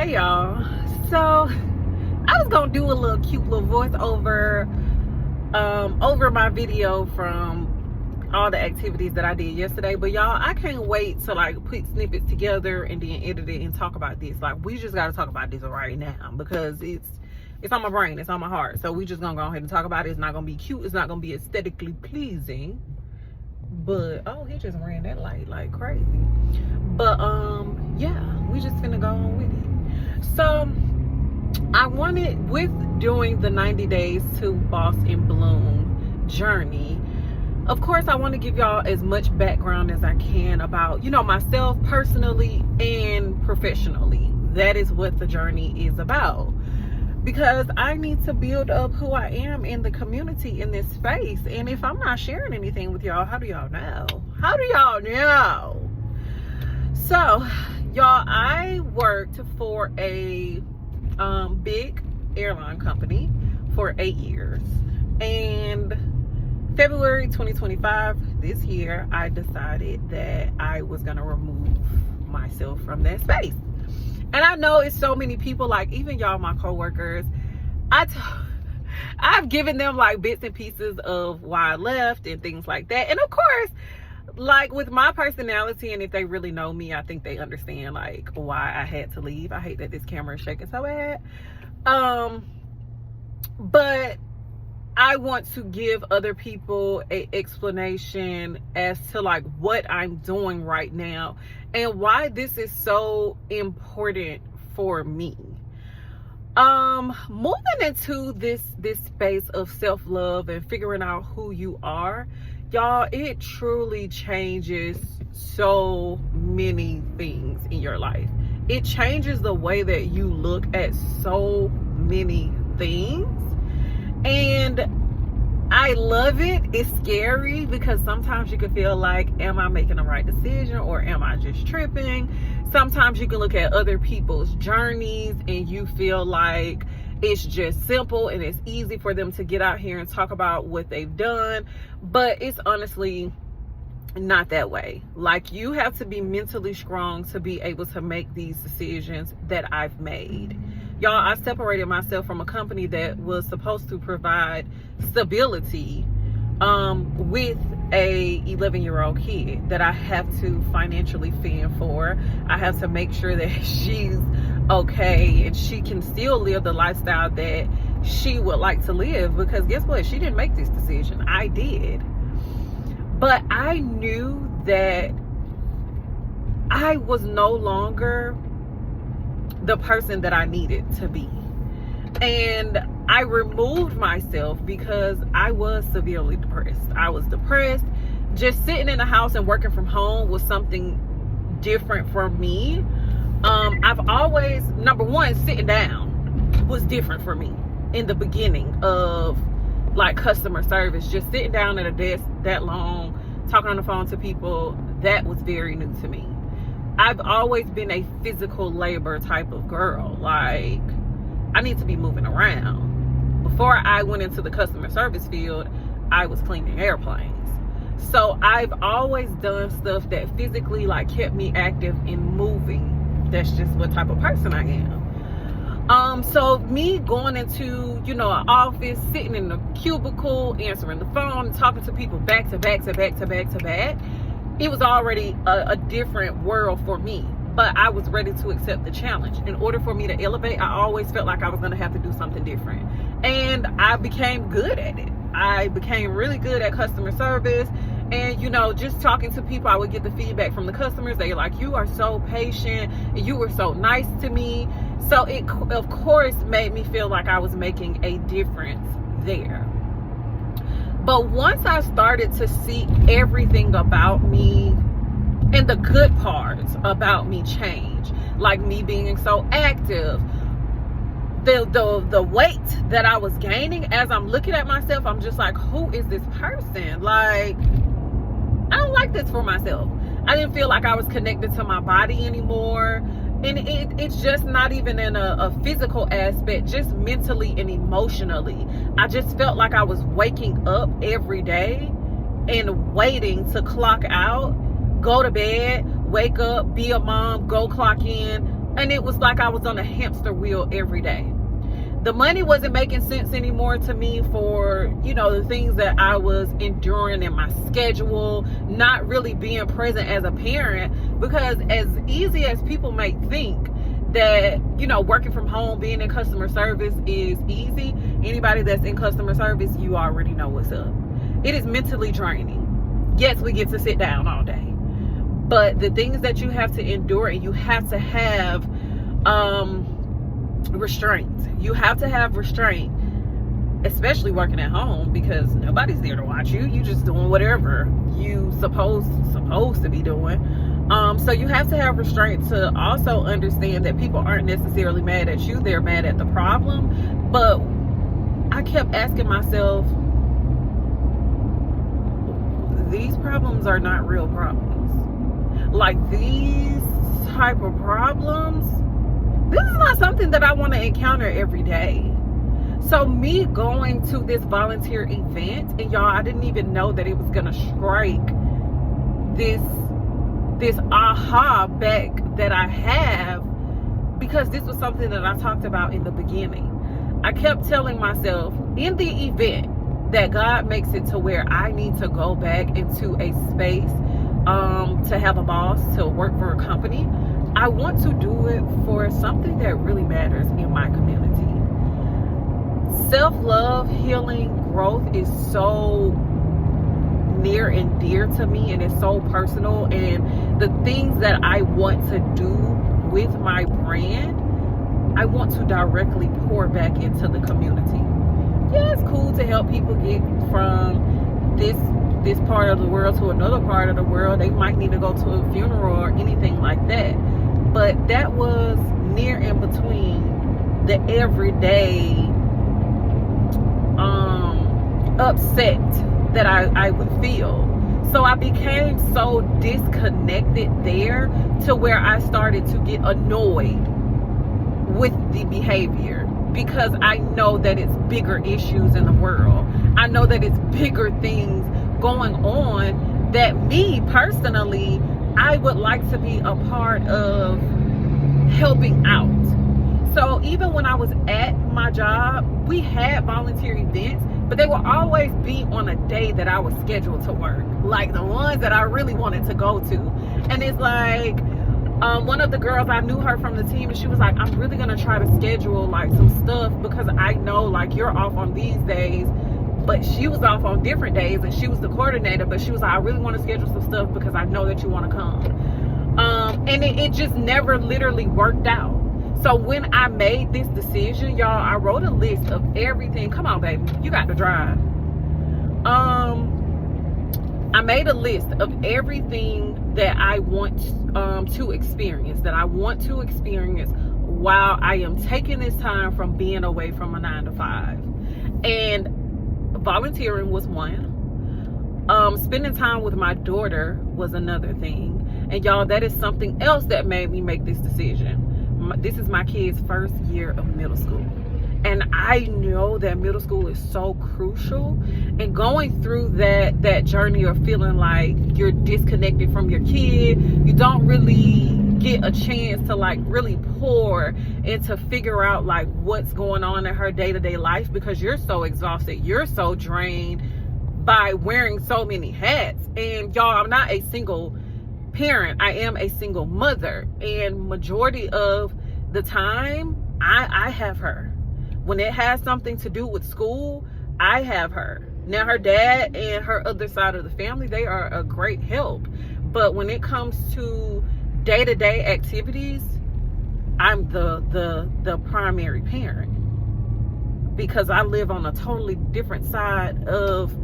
Hey y'all. So I was gonna do a little cute little voice over my video from all the activities that I did yesterday, but y'all, I can't wait to like put snippets together and then edit it and talk about this. Like, we just gotta talk about this right now because it's on my brain, it's on my heart. So we just gonna go ahead and talk about it. It's not gonna be cute, it's not gonna be aesthetically pleasing, but oh, he just ran that light like crazy. But yeah, we just finna go on with it. So I wanted, with doing the 90 days to Boss and Bloom journey, of course I want to give y'all as much background as I can about, myself personally and professionally. That is what the journey is about, because I need to build up who I am in the community, in this space. And if I'm not sharing anything with y'all, how do y'all know? So y'all, I worked for a big airline company for 8 years, and February 2025, this year, I decided that I was gonna remove myself from that space. And I know it's so many people, like even y'all, my coworkers, I've given them like bits and pieces of why I left and things like that. And of course, like with my personality, and if they really know me, I think they understand like why I had to leave. I hate that this camera is shaking so bad. But I want to give other people an explanation as to like what I'm doing right now and why this is so important for me. Moving into this space of self-love and figuring out who you are, y'all, it truly changes so many things in your life. It changes the way that you look at so many things. And I love it. It's scary because sometimes you can feel like, am I making the right decision or am I just tripping? Sometimes you can look at other people's journeys and you feel like it's just simple and it's easy for them to get out here and talk about what they've done, but it's honestly not that way. Like, you have to be mentally strong to be able to make these decisions that I've made. Y'all, I separated myself from a company that was supposed to provide stability with a 11-year-old kid that I have to financially fend for. I have to make sure that she's okay and she can still live the lifestyle that she would like to live, because guess what? She didn't make this decision. I did. But I knew that I was no longer the person that I needed to be. And I removed myself because I was severely depressed. I was depressed. Just sitting in the house and working from home was something different for me. I've always, number one, sitting down was different for me in the beginning of like customer service. Just sitting down at a desk that long, talking on the phone to people, that was very new to me. I've always been a physical labor type of girl. Like, I need to be moving around. Before I went into the customer service field, I was cleaning airplanes. So I've always done stuff that physically like kept me active and moving. That's just what type of person I am. So me going into, an office, sitting in the cubicle, answering the phone, talking to people back to back, it was already a different world for me. But I was ready to accept the challenge. In order for me to elevate, I always felt like I was going to have to do something different. And I became good at it. I became really good at customer service. And, just talking to people, I would get the feedback from the customers. They were like, you are so patient. And you were so nice to me. So it, of course, made me feel like I was making a difference there. But once I started to see everything about me and the good parts about me change, like me being so active, the weight that I was gaining, as I'm looking at myself, I'm just like, who is this person? Like, I don't like this for myself. I didn't feel like I was connected to my body anymore. And it's just not even in a physical aspect, just mentally and emotionally. I just felt like I was waking up every day and waiting to clock out, go to bed, wake up, be a mom, go clock in, And it was like I was on a hamster wheel every day. The money wasn't making sense anymore to me for, the things that I was enduring in my schedule, not really being present as a parent, because as easy as people may think that, working from home, being in customer service is easy. Anybody that's in customer service, you already know what's up. It is mentally draining. Yes, we get to sit down all day, but the things that you have to endure, and you have to have, restraint. You have to have restraint, especially working at home, because nobody's there to watch you. You just doing whatever you supposed to be doing. So you have to have restraint to also understand that people aren't necessarily mad at you. They're mad at the problem. But I kept asking myself, these problems are not real problems. Like, these type of problems, this is not something that I want to encounter every day. So me going to this volunteer event, and y'all, I didn't even know that it was going to strike this aha back that I have, because this was something that I talked about in the beginning. I kept telling myself in the event that God makes it to where I need to go back into a space to have a boss, to work for a company. I want to do it for something that really matters in my community. Self-love, healing, growth is so near and dear to me, and it's so personal. And the things that I want to do with my brand, I want to directly pour back into the community. Yeah, it's cool to help people get from this part of the world to another part of the world. They might need to go to a funeral or anything like that. But that was near in between the everyday upset that I would feel. So I became so disconnected there, to where I started to get annoyed with the behavior, because I know that it's bigger issues in the world. I know that it's bigger things going on that me personally, I would like to be a part of helping out. So even when I was at my job, we had volunteer events, but they would always be on a day that I was scheduled to work, like the ones that I really wanted to go to. And it's like, one of the girls, I knew her from the team, and she was like, I'm really gonna try to schedule like some stuff, because I know like you're off on these days. But she was off on different days, and she was the coordinator, but she was like, I really want to schedule some stuff because I know that you want to come. And it just never literally worked out. So when I made this decision, y'all, I wrote a list of everything. Come on, baby, you got to drive. I made a list of everything that I want to experience, while I am taking this time from being away from a 9-to-5. And volunteering was one. Spending time with my daughter was another thing. And y'all, that is something else that made me make this decision. This is my kid's first year of middle school. And I know that middle school is so crucial. And going through that journey of feeling like you're disconnected from your kid, you don't really get a chance to like really pour and to figure out like what's going on in her day-to-day life, because you're so exhausted, you're so drained by wearing so many hats. And y'all, I'm not a single parent, I am a single mother, and majority of the time I have her. When it has something to do with school, I have her. Now her dad and her other side of the family, they are a great help, but when it comes to day-to-day activities, I'm the primary parent, because I live on a totally different side of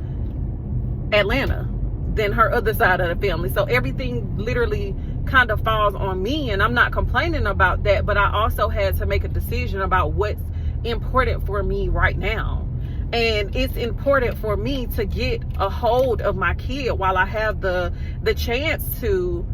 Atlanta than her other side of the family. So everything literally kind of falls on me, and I'm not complaining about that, but I also had to make a decision about what's important for me right now. And it's important for me to get a hold of my kid while I have the chance to,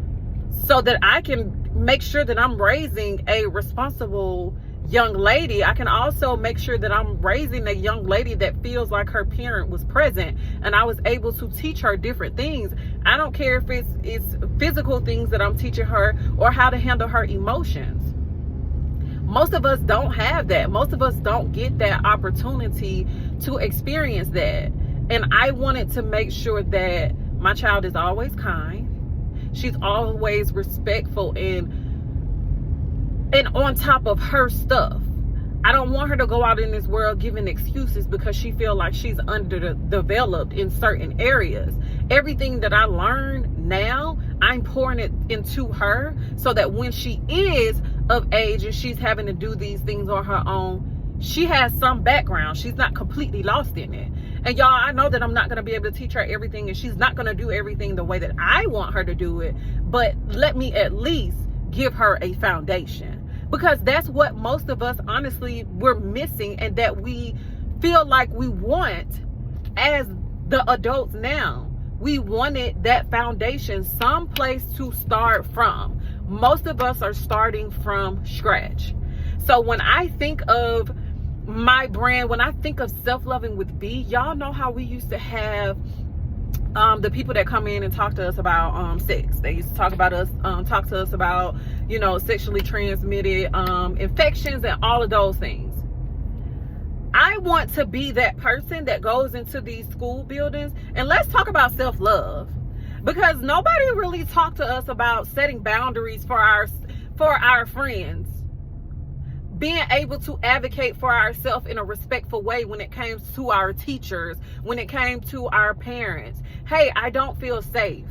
so that I can make sure that I'm raising a responsible young lady. I can also make sure that I'm raising a young lady that feels like her parent was present, and I was able to teach her different things. I don't care if it's physical things that I'm teaching her, or how to handle her emotions. Most of us don't have that. Most of us don't get that opportunity to experience that. And I wanted to make sure that my child is always kind. She's always respectful and on top of her stuff. I don't want her to go out in this world giving excuses because she feels like she's underdeveloped in certain areas. Everything that I learned now, I'm pouring it into her so that when she is of age and she's having to do these things on her own, she has some background. She's not completely lost in it. And y'all, I know that I'm not going to be able to teach her everything, and she's not going to do everything the way that I want her to do it. But let me at least give her a foundation. Because that's what most of us, honestly, we're missing, and that we feel like we want as the adults now. We wanted that foundation, some place to start from. Most of us are starting from scratch. So when I think of my brand, when I think of Self-Loving with B, y'all know how we used to have the people that come in and talk to us about sex. They used to talk to us about, you know, sexually transmitted infections and all of those things. I want to be that person that goes into these school buildings and let's talk about self-love, because nobody really talked to us about setting boundaries for our friends, being able to advocate for ourselves in a respectful way when it came to our teachers, when it came to our parents. Hey, I don't feel safe.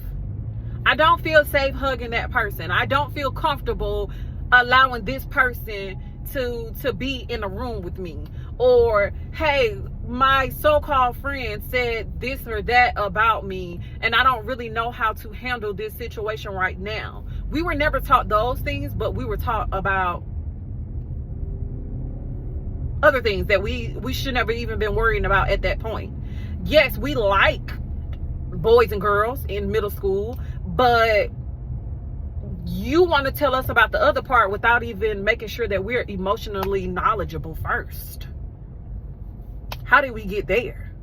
I don't feel safe hugging that person. I don't feel comfortable allowing this person to be in a room with me. Or, hey, my so-called friend said this or that about me, and I don't really know how to handle this situation right now. We were never taught those things, but we were taught about other things that we should never even been worrying about at that point. Yes, we like boys and girls in middle school, but you want to tell us about the other part without even making sure that we're emotionally knowledgeable first. How did we get there?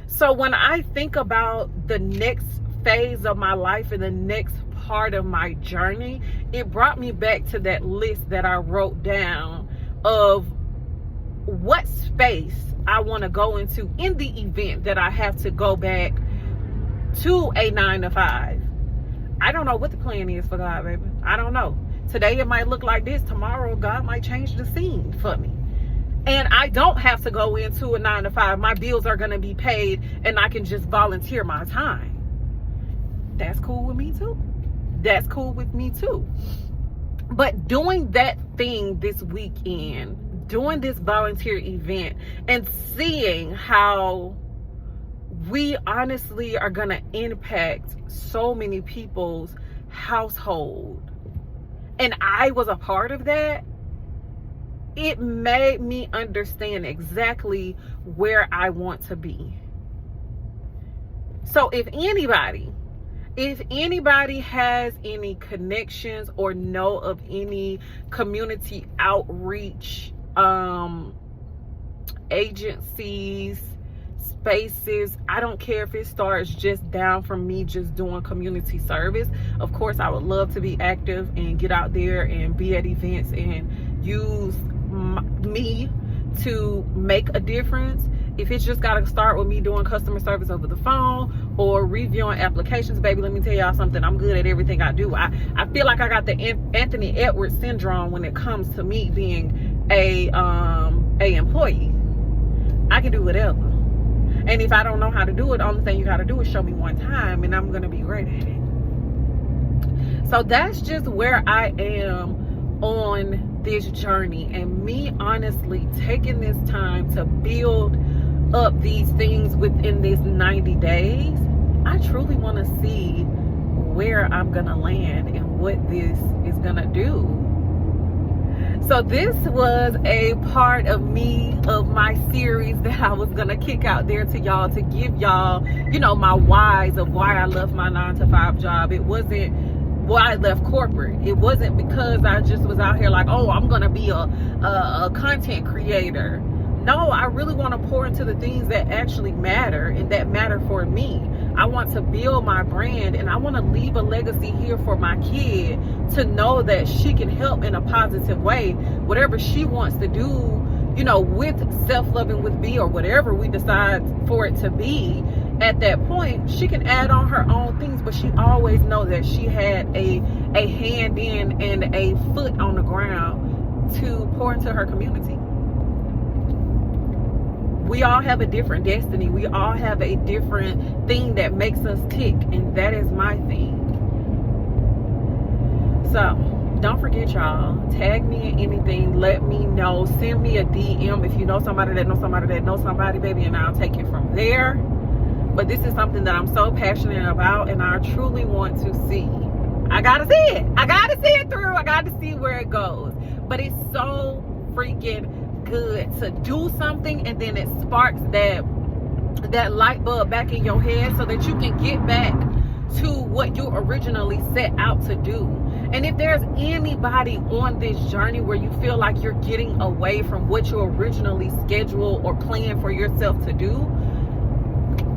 So when I think about the next phase of my life and the next part of my journey, it brought me back to that list that I wrote down of what space I want to go into in the event that I have to go back to a 9 to 5. I don't know what the plan is for God, baby. I don't know. Today it might look like this. Tomorrow God might change the scene for me. And I don't have to go into a 9 to 5. My bills are going to be paid and I can just volunteer my time. That's cool with me too. That's cool with me too. But doing that thing this weekend, doing this volunteer event and seeing how we honestly are going to impact so many people's household, and I was a part of that, it made me understand exactly where I want to be. So if anybody has any connections or know of any community outreach agencies, spaces, I don't care if it starts just down from me just doing community service. Of course, I would love to be active and get out there and be at events and use me to make a difference. If it's just got to start with me doing customer service over the phone or reviewing applications, baby, let me tell y'all something. I'm good at everything I do. I feel like I got the Anthony Edwards syndrome when it comes to me being a employee. I can do whatever. And if I don't know how to do it, the only thing you got to do is show me one time and I'm going to be great at it. So that's just where I am on this journey. And me honestly taking this time to build up these things within this 90 days, I truly want to see where I'm going to land and what this is going to do. So this was a part of my series that I was going to kick out there to y'all, to give y'all, you know, my whys of why I left my 9 to 5 job. It wasn't why I left corporate. It wasn't because I just was out here like, oh, I'm going to be a content creator. No, I really want to pour into the things that actually matter and that matter for me. I want to build my brand, and I want to leave a legacy here for my kid to know that she can help in a positive way. Whatever she wants to do, you know, with self-loving with B, or whatever we decide for it to be, at that point, she can add on her own things, but she always know that she had a hand in and a foot on the ground to pour into her community. We all have a different destiny. We all have a different thing that makes us tick, and that is my thing. So don't forget, y'all, tag me in anything. Let me know. Send me a DM if you know somebody that knows somebody that knows somebody, baby, and I'll take it from there. But this is something that I'm so passionate about, and I truly want to see. I gotta see it. I gotta see it through. I gotta see where it goes. But it's so freaking good to do something, and then it sparks that light bulb back in your head so that you can get back to what you originally set out to do. And if there's anybody on this journey where you feel like you're getting away from what you originally scheduled or planned for yourself to do,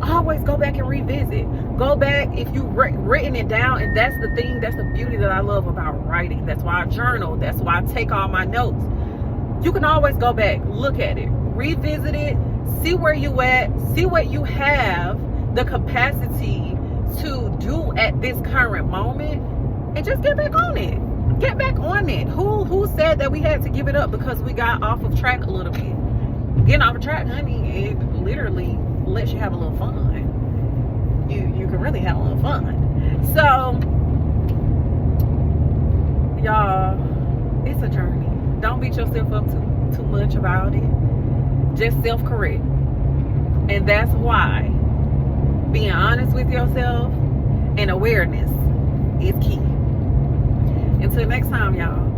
always go back and revisit. Go back if you've written it down. And that's the thing, that's the beauty that I love about writing. That's why I journal. That's why I take all my notes. You can always go back, look at it, revisit it, see where you at, see what you have the capacity to do at this current moment, and just get back on it. Get back on it. Who said that we had to give it up because we got off of track a little bit? Getting off of track, honey, it literally lets you have a little fun. You can really have a little fun. So, y'all, it's a journey. Don't beat yourself up too much about it. Just self-correct. And that's why being honest with yourself and awareness is key. Until next time, y'all.